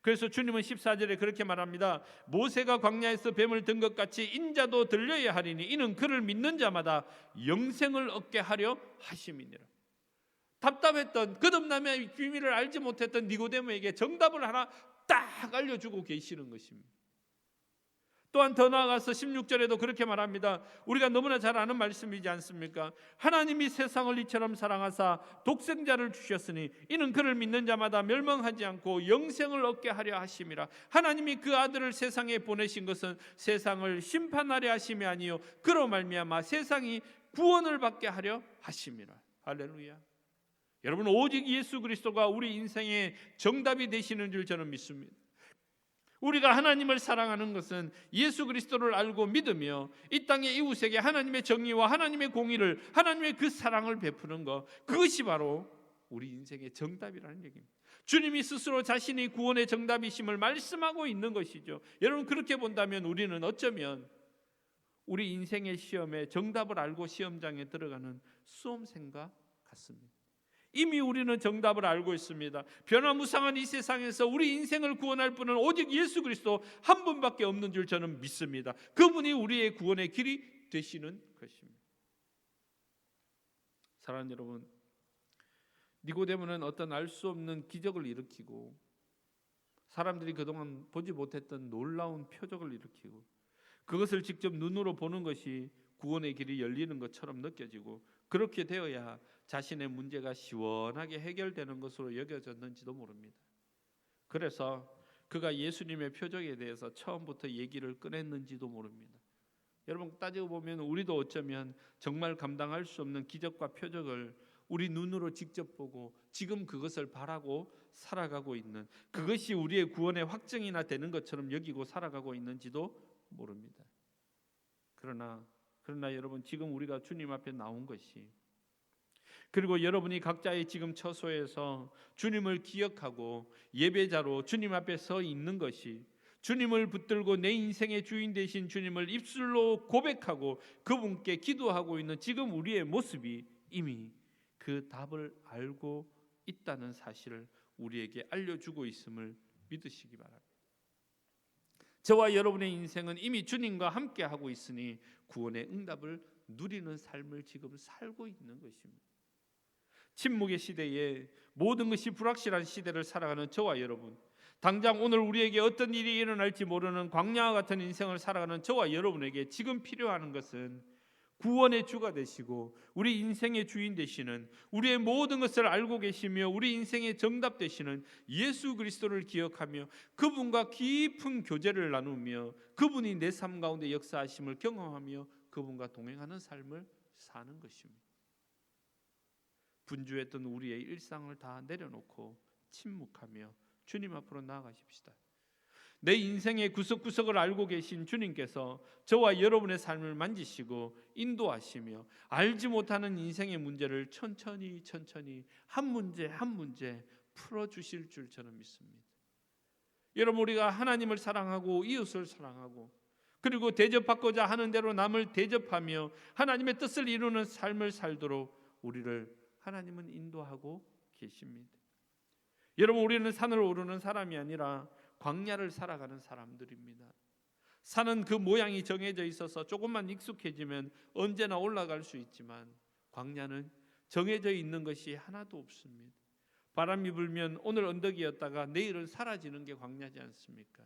그래서 주님은 14절에 그렇게 말합니다. 모세가 광야에서 뱀을 든 것 같이 인자도 들려야 하리니 이는 그를 믿는 자마다 영생을 얻게 하려 하심이니라. 답답했던, 거듭남의 비밀을 알지 못했던 니고데모에게 정답을 하나 딱 알려주고 계시는 것입니다. 또한 더 나아가서 16절에도 그렇게 말합니다. 우리가 너무나 잘 아는 말씀이지 않습니까? 하나님이 세상을 이처럼 사랑하사 독생자를 주셨으니 이는 그를 믿는 자마다 멸망하지 않고 영생을 얻게 하려 하심이라. 하나님이 그 아들을 세상에 보내신 것은 세상을 심판하려 하심이 아니요 그로 말미암아 세상이 구원을 받게 하려 하심이라. 할렐루야. 여러분, 오직 예수 그리스도가 우리 인생의 정답이 되시는 줄 저는 믿습니다. 우리가 하나님을 사랑하는 것은 예수 그리스도를 알고 믿으며 이 땅의 이웃에게 하나님의 정의와 하나님의 공의를, 하나님의 그 사랑을 베푸는 것, 그것이 바로 우리 인생의 정답이라는 얘기입니다. 주님이 스스로 자신이 구원의 정답이심을 말씀하고 있는 것이죠. 여러분, 그렇게 본다면 우리는 어쩌면 우리 인생의 시험에 정답을 알고 시험장에 들어가는 수험생과 같습니다. 이미 우리는 정답을 알고 있습니다. 변화무쌍한 이 세상에서 우리 인생을 구원할 분은 오직 예수 그리스도 한 분밖에 없는 줄 저는 믿습니다. 그분이 우리의 구원의 길이 되시는 것입니다. 사랑하는 여러분, 니고데모는 어떤 알 수 없는 기적을 일으키고 사람들이 그동안 보지 못했던 놀라운 표적을 일으키고 그것을 직접 눈으로 보는 것이 구원의 길이 열리는 것처럼 느껴지고 그렇게 되어야 자신의 문제가 시원하게 해결되는 것으로 여겨졌는지도 모릅니다. 그래서 그가 예수님의 표적에 대해서 처음부터 얘기를 꺼냈는지도 모릅니다. 여러분, 따지고 보면 우리도 어쩌면 정말 감당할 수 없는 기적과 표적을 우리 눈으로 직접 보고 지금 그것을 바라고 살아가고 있는, 그것이 우리의 구원의 확증이나 되는 것처럼 여기고 살아가고 있는지도 모릅니다. 그러나 여러분, 지금 우리가 주님 앞에 나온 것이, 그리고 여러분이 각자의 지금 처소에서 주님을 기억하고 예배자로 주님 앞에 서 있는 것이, 주님을 붙들고 내 인생의 주인 되신 주님을 입술로 고백하고 그분께 기도하고 있는 지금 우리의 모습이 이미 그 답을 알고 있다는 사실을 우리에게 알려주고 있음을 믿으시기 바랍니다. 저와 여러분의 인생은 이미 주님과 함께 하고 있으니 구원의 응답을 누리는 삶을 지금 살고 있는 것입니다. 침묵의 시대에 모든 것이 불확실한 시대를 살아가는 저와 여러분, 당장 오늘 우리에게 어떤 일이 일어날지 모르는 광야와 같은 인생을 살아가는 저와 여러분에게 지금 필요한 것은 구원의 주가 되시고 우리 인생의 주인 되시는, 우리의 모든 것을 알고 계시며 우리 인생의 정답 되시는 예수 그리스도를 기억하며 그분과 깊은 교제를 나누며 그분이 내 삶 가운데 역사하심을 경험하며 그분과 동행하는 삶을 사는 것입니다. 분주했던 우리의 일상을 다 내려놓고 침묵하며 주님 앞으로 나아가십시다. 내 인생의 구석구석을 알고 계신 주님께서 저와 여러분의 삶을 만지시고 인도하시며 알지 못하는 인생의 문제를 천천히 한 문제 한 문제 풀어주실 줄 저는 믿습니다. 여러분, 우리가 하나님을 사랑하고 이웃을 사랑하고 그리고 대접받고자 하는 대로 남을 대접하며 하나님의 뜻을 이루는 삶을 살도록 우리를 하나님은 인도하고 계십니다. 여러분, 우리는 산을 오르는 사람이 아니라 광야를 살아가는 사람들입니다. 산은 그 모양이 정해져 있어서 조금만 익숙해지면 언제나 올라갈 수 있지만 광야는 정해져 있는 것이 하나도 없습니다. 바람이 불면 오늘 언덕이었다가 내일은 사라지는 게 광야지 않습니까?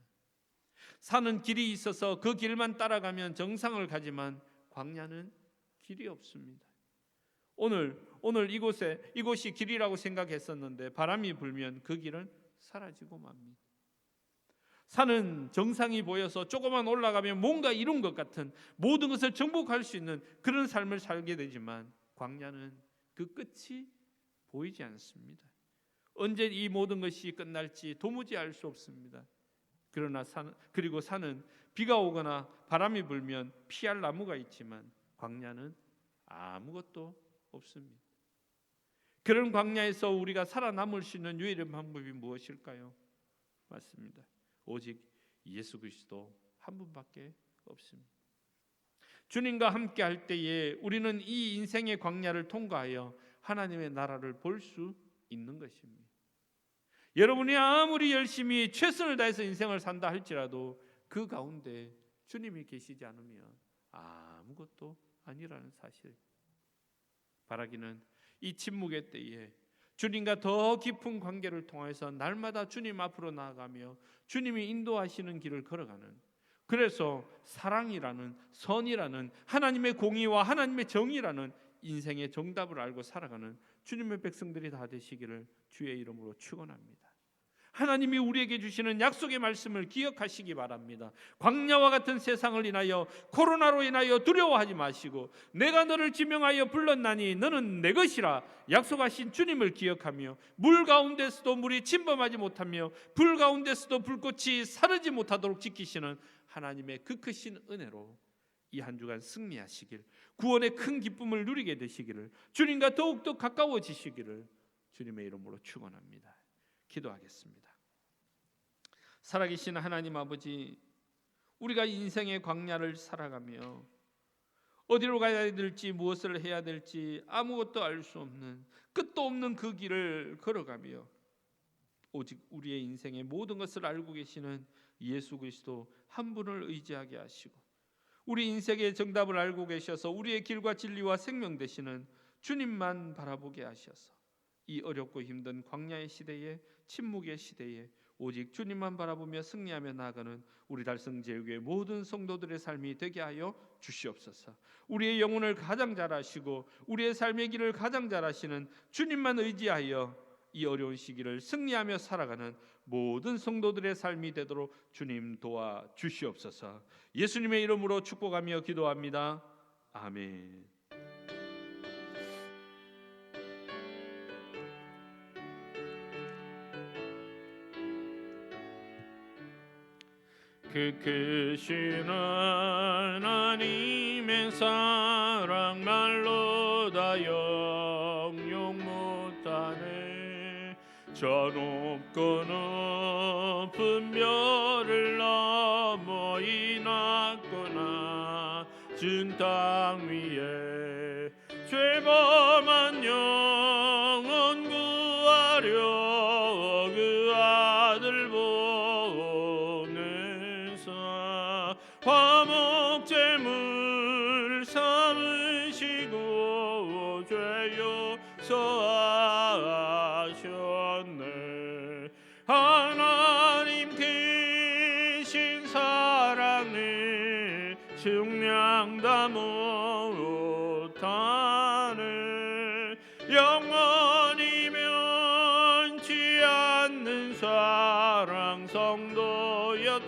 산은 길이 있어서 그 길만 따라가면 정상을 가지만 광야는 길이 없습니다. 오늘 이곳이 길이라고 생각했었는데 바람이 불면 그 길은 사라지고 맙니다. 산은 정상이 보여서 조금만 올라가면 뭔가 이룬 것 같은, 모든 것을 정복할 수 있는 그런 삶을 살게 되지만 광야는 그 끝이 보이지 않습니다. 언제 이 모든 것이 끝날지 도무지 알 수 없습니다. 그리고 산은 비가 오거나 바람이 불면 피할 나무가 있지만 광야는 아무것도 없습니다. 그런 광야에서 우리가 살아남을 수 있는 유일한 방법이 무엇일까요? 맞습니다. 오직 예수 그리스도 한 분밖에 없습니다. 주님과 함께 할 때에 우리는 이 인생의 광야를 통과하여 하나님의 나라를 볼 수 있는 것입니다. 여러분이 아무리 열심히 최선을 다해서 인생을 산다 할지라도 그 가운데 주님이 계시지 않으면 아무것도 아니라는 사실. 바라기는 이 침묵의 때에 주님과 더 깊은 관계를 통해서 날마다 주님 앞으로 나아가며 주님이 인도하시는 길을 걸어가는, 그래서 사랑이라는, 선이라는, 하나님의 공의와 하나님의 정의라는 인생의 정답을 알고 살아가는 주님의 백성들이 다 되시기를 주의 이름으로 축원합니다. 하나님이 우리에게 주시는 약속의 말씀을 기억하시기 바랍니다. 광야와 같은 세상을 인하여, 코로나로 인하여 두려워하지 마시고 내가 너를 지명하여 불렀나니 너는 내 것이라 약속하신 주님을 기억하며 물 가운데서도 물이 침범하지 못하며 불 가운데서도 불꽃이 사르지 못하도록 지키시는 하나님의 그 크신 은혜로 이 한 주간 승리하시길, 구원의 큰 기쁨을 누리게 되시기를, 주님과 더욱더 가까워지시기를 주님의 이름으로 축원합니다. 기도하겠습니다. 살아계신 하나님 아버지, 우리가 인생의 광야를 살아가며 어디로 가야 될지, 무엇을 해야 될지 아무것도 알 수 없는, 끝도 없는 그 길을 걸어가며 오직 우리의 인생의 모든 것을 알고 계시는 예수 그리스도 한 분을 의지하게 하시고, 우리 인생의 정답을 알고 계셔서 우리의 길과 진리와 생명 되시는 주님만 바라보게 하셔서 이 어렵고 힘든 광야의 시대에, 침묵의 시대에 오직 주님만 바라보며 승리하며 나아가는 우리 달성제일교회 모든 성도들의 삶이 되게 하여 주시옵소서. 우리의 영혼을 가장 잘 아시고 우리의 삶의 길을 가장 잘 아시는 주님만 의지하여 이 어려운 시기를 승리하며 살아가는 모든 성도들의 삶이 되도록 주님 도와 주시옵소서. 예수님의 이름으로 축복하며 기도합니다. 아멘. 그 크신 하나님의 사랑 말로 다 영용 못하네. 저 높고 높은 별을 넘어 이 낮고 낮은 땅 위에 죄범한 영혼 구하려 그 아들 보내사 화목제물 삼으시고 죄 용서하셨네. 하나님 크신 사랑을 측량 다 못하네. 영원히 면치 않는 사랑 성도여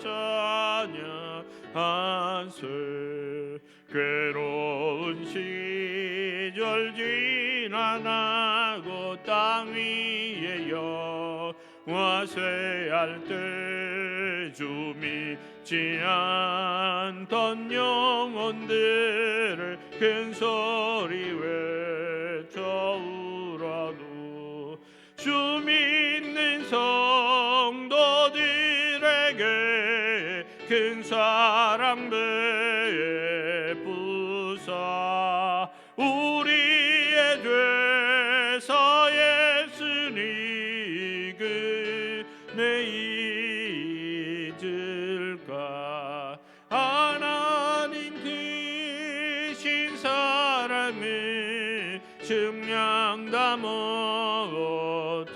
찬양하세. 괴로운 시절 지나가고 땅 위에 영화 쇠할 때 주 믿지 않던 영혼들을 큰 소리 외쳐 울어도 주 믿는 성도들에게 큰 사랑 베푸사 우리의 죄 사했으니 그네 잊을까. 하나님 크신 사랑을 증량다 못하네.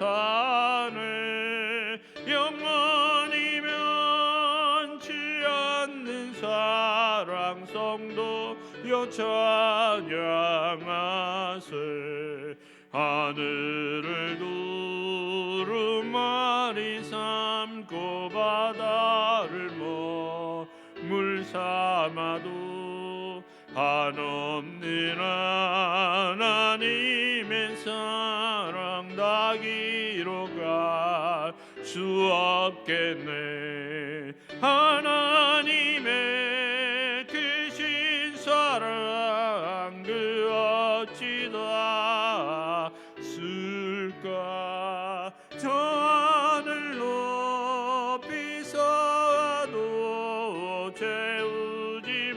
영원히 면치 않는 사랑 성도여 찬양하세. 하늘을 두루마리 삼고 바다를 물 삼아도 한없는 하나님의 사랑 다 기록할 수 없겠네. 하나님의 크신 사랑 그 어찌 닿을까. 저 하늘 높이 서도 채우지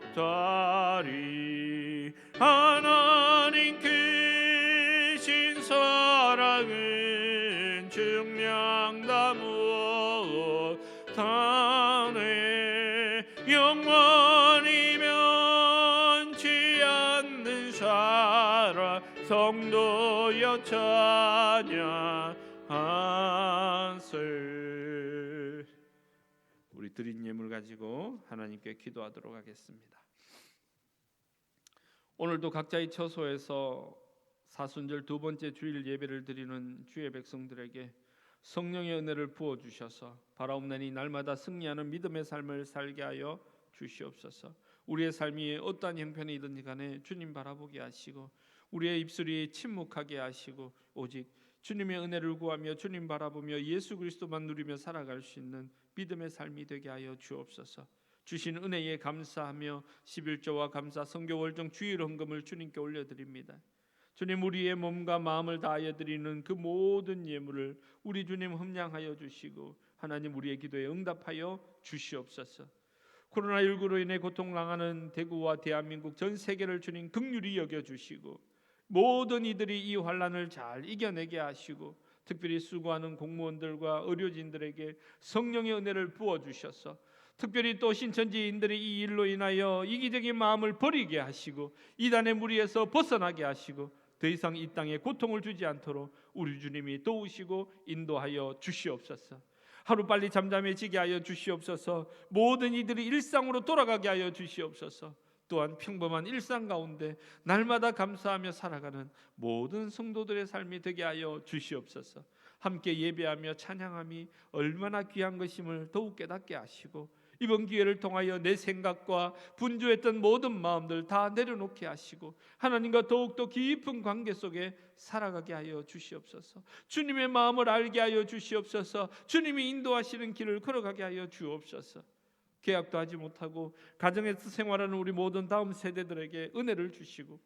못하리. 하나님 크신 사랑은 증량다 못하네. 영원히 면치 않는 사랑 성도여 찬양하세. 우리 드린 예물 가지고 하나님께 기도하도록 하겠습니다. 오늘도 각자의 처소에서 사순절 두 번째 주일 예배를 드리는 주의 백성들에게 성령의 은혜를 부어 주셔서 바라옵나니 날마다 승리하는 믿음의 삶을 살게 하여 주시옵소서. 우리의 삶이 어떠한 형편이든지 간에 주님 바라보게 하시고 우리의 입술이 침묵하게 하시고 오직 주님의 은혜를 구하며 주님 바라보며 예수 그리스도만 누리며 살아갈 수 있는 믿음의 삶이 되게 하여 주옵소서. 주신 은혜에 감사하며 11조와 감사 성교 월정 주일 헌금을 주님께 올려드립니다. 주님, 우리의 몸과 마음을 다하여 드리는 그 모든 예물을 우리 주님 흠량하여 주시고 하나님 우리의 기도에 응답하여 주시옵소서. 코로나19로 인해 고통당하는 대구와 대한민국 전 세계를 주님 긍휼히 여겨주시고 모든 이들이 이 환난을 잘 이겨내게 하시고 특별히 수고하는 공무원들과 의료진들에게 성령의 은혜를 부어주셔서 특별히 또 신천지인들이 이 일로 인하여 이기적인 마음을 버리게 하시고 이단의 무리에서 벗어나게 하시고 더 이상 이 땅에 고통을 주지 않도록 우리 주님이 도우시고 인도하여 주시옵소서. 하루빨리 잠잠해지게 하여 주시옵소서. 모든 이들이 일상으로 돌아가게 하여 주시옵소서. 또한 평범한 일상 가운데 날마다 감사하며 살아가는 모든 성도들의 삶이 되게 하여 주시옵소서. 함께 예배하며 찬양함이 얼마나 귀한 것임을 더욱 깨닫게 하시고 이번 기회를 통하여 내 생각과 분주했던 모든 마음들 다 내려놓게 하시고 하나님과 더욱더 깊은 관계 속에 살아가게 하여 주시옵소서. 주님의 마음을 알게 하여 주시옵소서. 주님이 인도하시는 길을 걸어가게 하여 주옵소서. 계약도 하지 못하고 가정에서 생활하는 우리 모든 다음 세대들에게 은혜를 주시고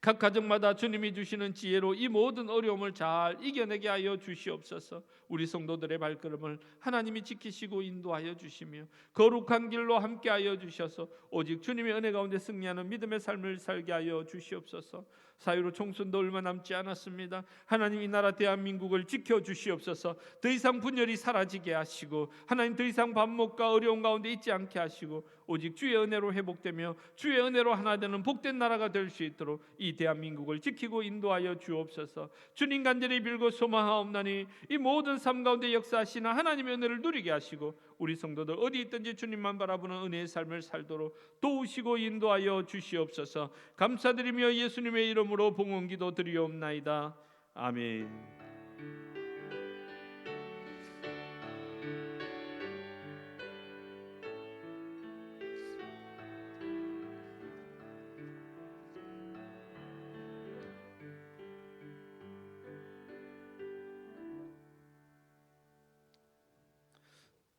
각 가정마다 주님이 주시는 지혜로 이 모든 어려움을 잘 이겨내게 하여 주시옵소서. 우리 성도들의 발걸음을 하나님이 지키시고 인도하여 주시며 거룩한 길로 함께하여 주셔서 오직 주님의 은혜 가운데 승리하는 믿음의 삶을 살게 하여 주시옵소서. 사유로 총선도 얼마 남지 않았습니다. 하나님 이 나라 대한민국을 지켜주시옵소서. 더 이상 분열이 사라지게 하시고 하나님 더 이상 반목과 어려움 가운데 있지 않게 하시고 오직 주의 은혜로 회복되며 주의 은혜로 하나 되는 복된 나라가 될 수 있도록 이 대한민국을 지키고 인도하여 주옵소서. 주님 간절히 빌고 소망하옵나니 이 모든 삶 가운데 역사하시는 하나님의 은혜를 누리게 하시고 우리 성도들 어디 있든지 주님만 바라보는 은혜의 삶을 살도록 도우시고 인도하여 주시옵소서. 감사드리며 예수님의 이름으로 봉헌기도 드리옵나이다. 아멘.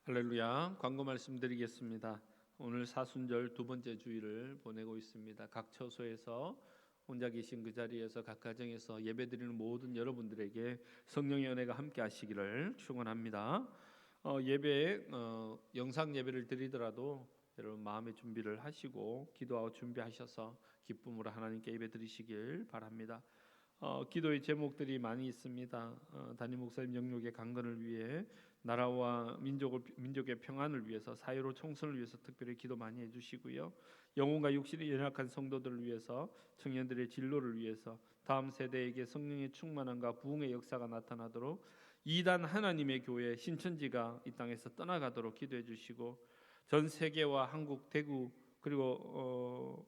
할렐루야. 광고 말씀드리겠습니다. 오늘 사순절 두 번째 주일을 보내고 있습니다. 각 처소에서 혼자 계신 그 자리에서 각 가정에서 예배드리는 모든 여러분들에게 성령의 은혜가 함께 하시기를 축원합니다. 예배 영상 예배를 드리더라도 여러분 마음의 준비를 하시고 기도하고 준비하셔서 기쁨으로 하나님께 예배 드리시길 바랍니다. 기도의 제목들이 많이 있습니다. 담임 목사님 영육의 강건을 위해 나라와 민족의 평안을 위해서, 사회로 총선을 위해서 특별히 기도 많이 해주시고요. 영혼과 육신이 연약한 성도들을 위해서, 청년들의 진로를 위해서, 다음 세대에게 성령의 충만함과 부흥의 역사가 나타나도록 이단 하나님의 교회 신천지가 이 땅에서 떠나가도록 기도해 주시고, 전 세계와 한국 대구 그리고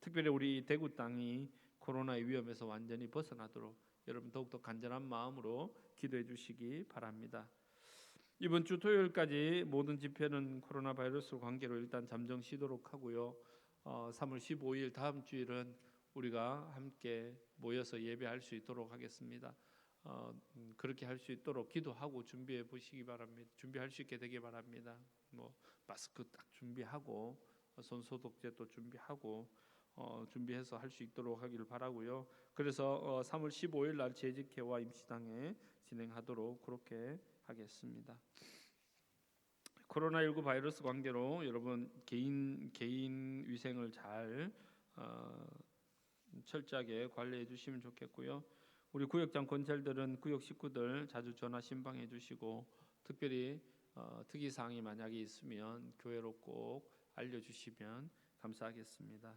특별히 우리 대구 땅이 코로나의 위험에서 완전히 벗어나도록 여러분 더욱더 간절한 마음으로 기도해 주시기 바랍니다. 이번 주 토요일까지 모든 집회는 코로나 바이러스 관계로 일단 잠정 쉬도록 하고요. 3월 15일 다음 주일은 우리가 함께 모여서 예배할 수 있도록 하겠습니다. 그렇게 할 수 있도록 기도하고 준비해 보시기 바랍니다. 준비할 수 있게 되기 바랍니다. 마스크 딱 준비하고 손 소독제 또 준비하고 준비해서 할 수 있도록 하기를 바라고요. 그래서 3월 15일 날 재직회와 임시당회 진행하도록 그렇게 하겠습니다. 코로나19 바이러스 관계로 여러분 개인 위생을 잘 철저하게 관리해 주시면 좋겠고요. 우리 구역장 권찰들은 구역 식구들 자주 전화 신방해 주시고, 특별히 특이 사항이 만약에 있으면 교회로 꼭 알려주시면 감사하겠습니다.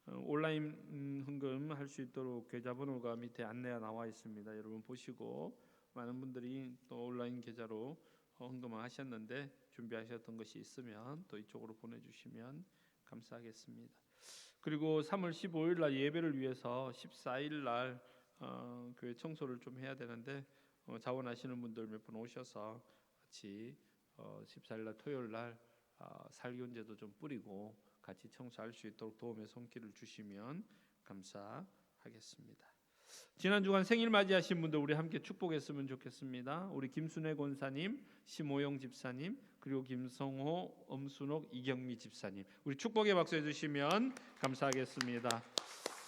온라인 헌금 할 수 있도록 계좌번호가 밑에 안내가 나와 있습니다. 여러분 보시고, 많은 분들이 또 온라인 계좌로 헌금을 하셨는데 준비하셨던 것이 있으면 또 이쪽으로 보내주시면 감사하겠습니다. 그리고 3월 15일 날 예배를 위해서 14일 날 교회 청소를 좀 해야 되는데 자원하시는 분들 몇 분 오셔서 같이 14일 날 토요일 날 살균제도 좀 뿌리고 같이 청소할 수 있도록 도움의 손길을 주시면 감사하겠습니다. 지난 주간 생일 맞이하신 분들 우리 함께 축복했으면 좋겠습니다. 우리 김순애 권사님, 심호영 집사님, 그리고 김성호, 엄순옥, 이경미 집사님, 우리 축복의 박수 해주시면 감사하겠습니다.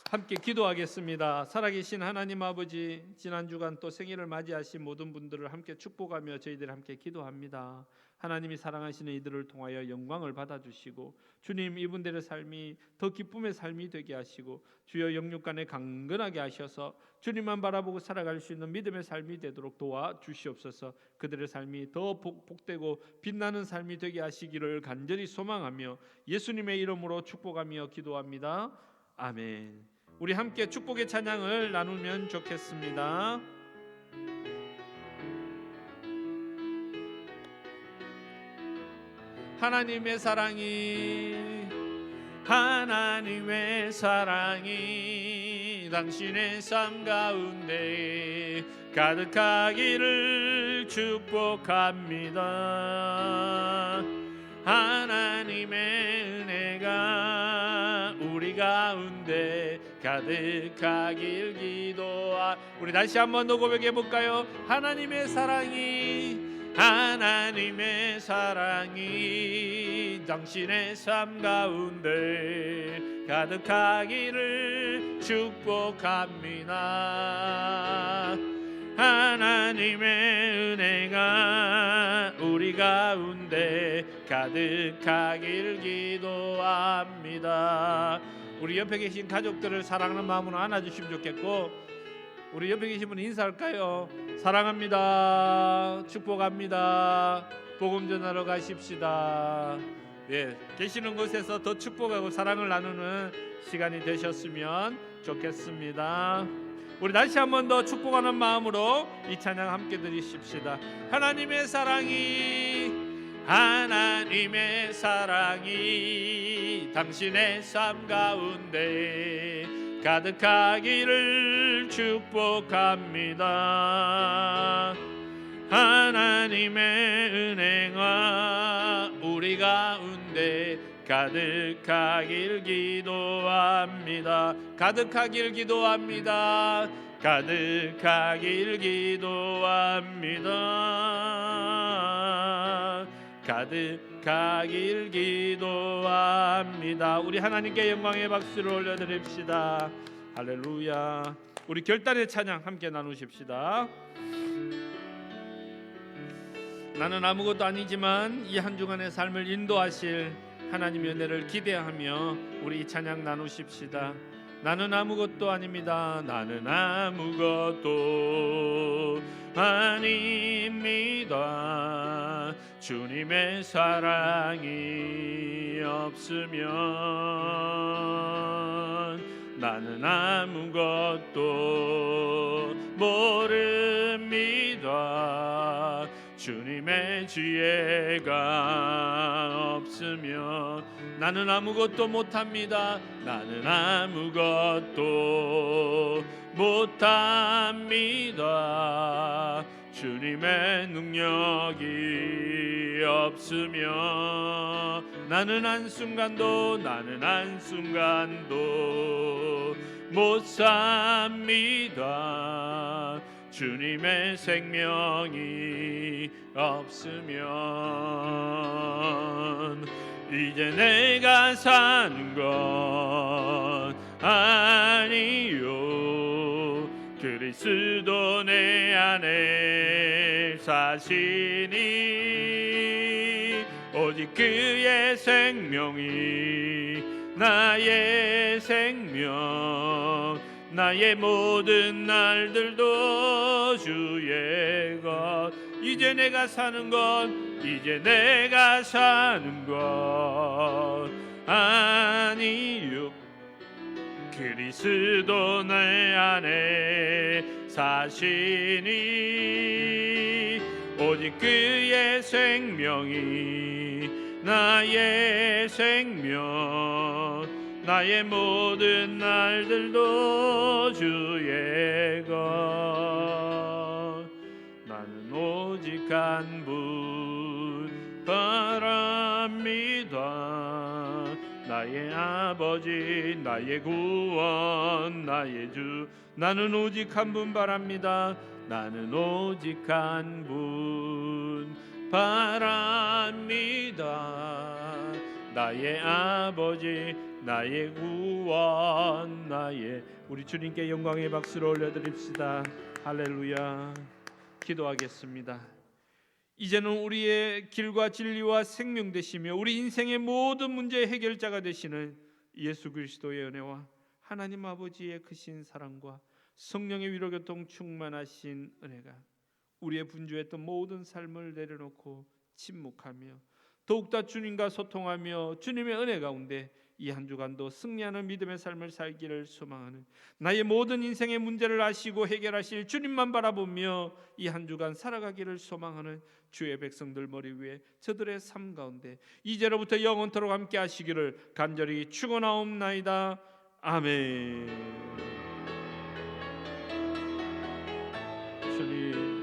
함께 기도하겠습니다. 살아계신 하나님 아버지, 지난 주간 또 생일을 맞이하신 모든 분들을 함께 축복하며 저희들 함께 기도합니다. 하나님이 사랑하시는 이들을 통하여 영광을 받아주시고, 주님 이분들의 삶이 더 기쁨의 삶이 되게 하시고, 주여 영육간에 강건하게 하셔서 주님만 바라보고 살아갈 수 있는 믿음의 삶이 되도록 도와주시옵소서. 그들의 삶이 더 복되고 빛나는 삶이 되게 하시기를 간절히 소망하며 예수님의 이름으로 축복하며 기도합니다. 아멘. 우리 함께 축복의 찬양을 나누면 좋겠습니다. 하나님의 사랑이 당신의 삶 가운데 가득하기를 축복합니다. 하나님의 은혜가 우리 가운데 가득하길 우리 다시 한 번 더 고백해 볼까요? 하나님의 사랑이 당신의 삶 가운데 가득하기를 축복합니다. 하나님의 은혜가 우리 가운데 가득하길 기도합니다. 우리 옆에 계신 가족들을 사랑하는 마음으로 안아주시면 좋겠고, 우리 옆에 계신 분 인사할까요? 사랑합니다. 축복합니다. 복음 전하러 가십시다. 예, 계시는 곳에서 더 축복하고 사랑을 나누는 시간이 되셨으면 좋겠습니다. 우리 다시 한 번 더 축복하는 마음으로 이 찬양 함께 드리십시다. 하나님의 사랑이 당신의 삶 가운데 가득하기를 축복합니다. 하나님의 은혜가 우리 가운데 가득하길 기도합니다. 가득하길 기도합니다. 가득하길 기도합니다. 가득하길 기도합니다. 우리 하나님께 영광의 박수를 올려드립시다. 할렐루야. 우리 결단의 찬양 함께 나누십시다. 나는 아무것도 아니지만 이 한 주간의 삶을 인도하실 하나님의 은혜를 기대하며 우리 이 찬양 나누십시다. 나는 아무것도 아닙니다. 나는 아무것도 아닙니다. 주님의 사랑이 없으면 나는 아무것도 모릅니다. 주님의 지혜가 없으면 나는 아무것도 못합니다. 나는 아무것도 못합니다. 주님의 능력이 없으면 나는 한순간도 못 삽니다. 주님의 생명이 없으면 이제 내가 사는 건 아니요 그리스도 내 안에 사시니 오직 그의 생명이 나의 생명 나의 모든 날들도 주의 것 이제 내가 사는 것 아니요 그리스도 내 안에 사시니 오직 그의 생명이 나의 생명 나의 모든 날들도 주의 것 나는 오직 한 분 바랍니다. 나의 아버지 나의 구원 나의 주 나는 오직 한 분 바랍니다. 나는 오직 한 분 바랍니다. 나의 아버지 나의 구원 나의 우리 주님께 영광의 박수를 올려드립시다. 할렐루야. 기도하겠습니다. 이제는 우리의 길과 진리와 생명 되시며 우리 인생의 모든 문제의 해결자가 되시는 예수 그리스도의 은혜와 하나님 아버지의 크신 사랑과 성령의 위로교통 충만하신 은혜가 우리의 분주했던 모든 삶을 내려놓고 침묵하며 더욱더 주님과 소통하며 주님의 은혜 가운데 이 한 주간도 승리하는 믿음의 삶을 살기를 소망하는 나의 모든 인생의 문제를 아시고 해결하실 주님만 바라보며 이 한 주간 살아가기를 소망하는 주의 백성들 머리 위에 저들의 삶 가운데 이제로부터 영원토록 함께 하시기를 간절히 축원하옵나이다. 아멘. 주님